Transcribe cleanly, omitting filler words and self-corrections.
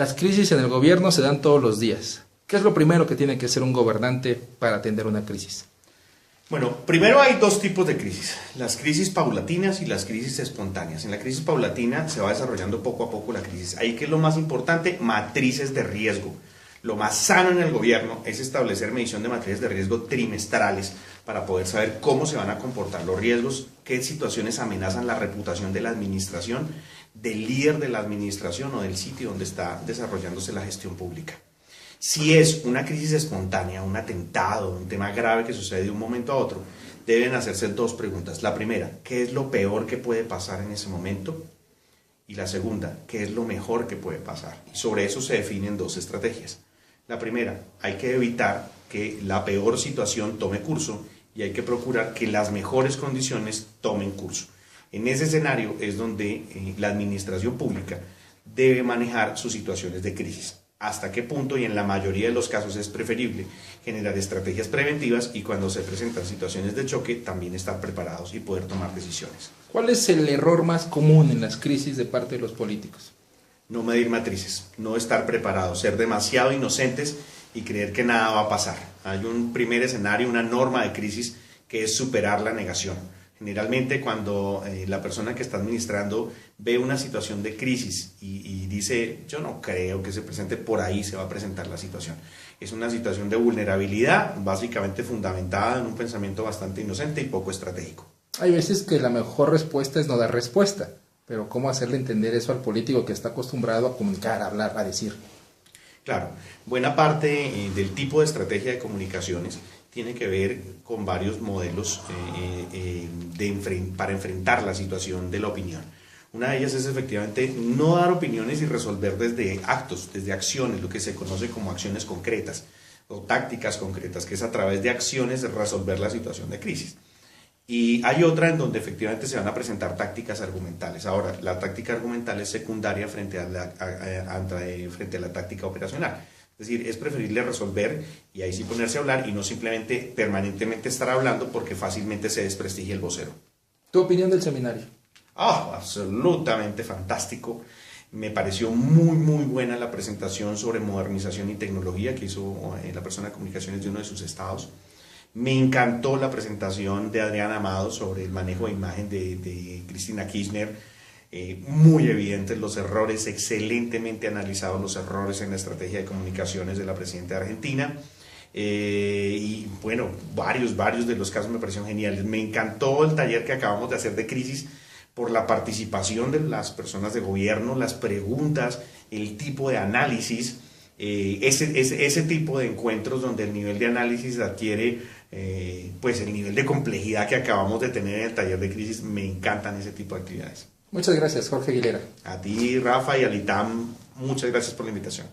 Las crisis en el gobierno se dan todos los días. ¿Qué es lo primero que tiene que hacer un gobernante para atender una crisis? Bueno, primero hay dos tipos de crisis, las crisis paulatinas y las crisis espontáneas. En la crisis paulatina se va desarrollando poco a poco la crisis. Ahí, ¿qué es lo más importante? Matrices de riesgo. Lo más sano en el gobierno es establecer medición de matrices de riesgo trimestrales para poder saber cómo se van a comportar los riesgos, qué situaciones amenazan la reputación de la administración, del líder de la administración o del sitio donde está desarrollándose la gestión pública. Si es una crisis espontánea, un atentado, un tema grave que sucede de un momento a otro, deben hacerse dos preguntas. La primera, ¿qué es lo peor que puede pasar en ese momento? Y la segunda, ¿qué es lo mejor que puede pasar? Y sobre eso se definen dos estrategias. La primera, hay que evitar que la peor situación tome curso y hay que procurar que las mejores condiciones tomen curso. En ese escenario es donde la administración pública debe manejar sus situaciones de crisis. Hasta qué punto, y en la mayoría de los casos es preferible generar estrategias preventivas y cuando se presentan situaciones de choque también estar preparados y poder tomar decisiones. ¿Cuál es el error más común en las crisis de parte de los políticos? No medir matrices, no estar preparados, ser demasiado inocentes y creer que nada va a pasar. Hay un primer escenario, una norma de crisis que es superar la negación. Generalmente cuando la persona que está administrando ve una situación de crisis y dice, yo no creo que se presente, por ahí se va a presentar la situación. Es una situación de vulnerabilidad, básicamente fundamentada en un pensamiento bastante inocente y poco estratégico. Hay veces que la mejor respuesta es no dar respuesta, pero ¿cómo hacerle entender eso al político que está acostumbrado a comunicar, a hablar, a decir? Claro, buena parte del tipo de estrategia de comunicaciones tiene que ver con varios modelos para enfrentar la situación de la opinión. Una de ellas es efectivamente no dar opiniones y resolver desde actos, desde acciones, lo que se conoce como acciones concretas o tácticas concretas, que es a través de acciones resolver la situación de crisis. Y hay otra en donde efectivamente se van a presentar tácticas argumentales. Ahora, la táctica argumental es secundaria frente a la táctica operacional. Es decir, es preferible resolver y ahí sí ponerse a hablar y no simplemente permanentemente estar hablando porque fácilmente se desprestigia el vocero. ¿Tu opinión del seminario? Absolutamente fantástico. Me pareció muy buena la presentación sobre modernización y tecnología que hizo la persona de comunicaciones de uno de sus estados. Me encantó la presentación de Adrián Amado sobre el manejo de imagen de Cristina Kirchner. Muy evidentes los errores, excelentemente analizados los errores en la estrategia de comunicaciones de la presidenta de Argentina. Y bueno, varios de los casos me parecieron geniales. Me encantó el taller que acabamos de hacer de crisis por la participación de las personas de gobierno, las preguntas, el tipo de análisis, ese tipo de encuentros donde el nivel de análisis adquiere pues el nivel de complejidad que acabamos de tener en el taller de crisis. Me encantan ese tipo de actividades. Muchas gracias, Jorge Aguilera. A ti, Rafa, y al ITAM, muchas gracias por la invitación.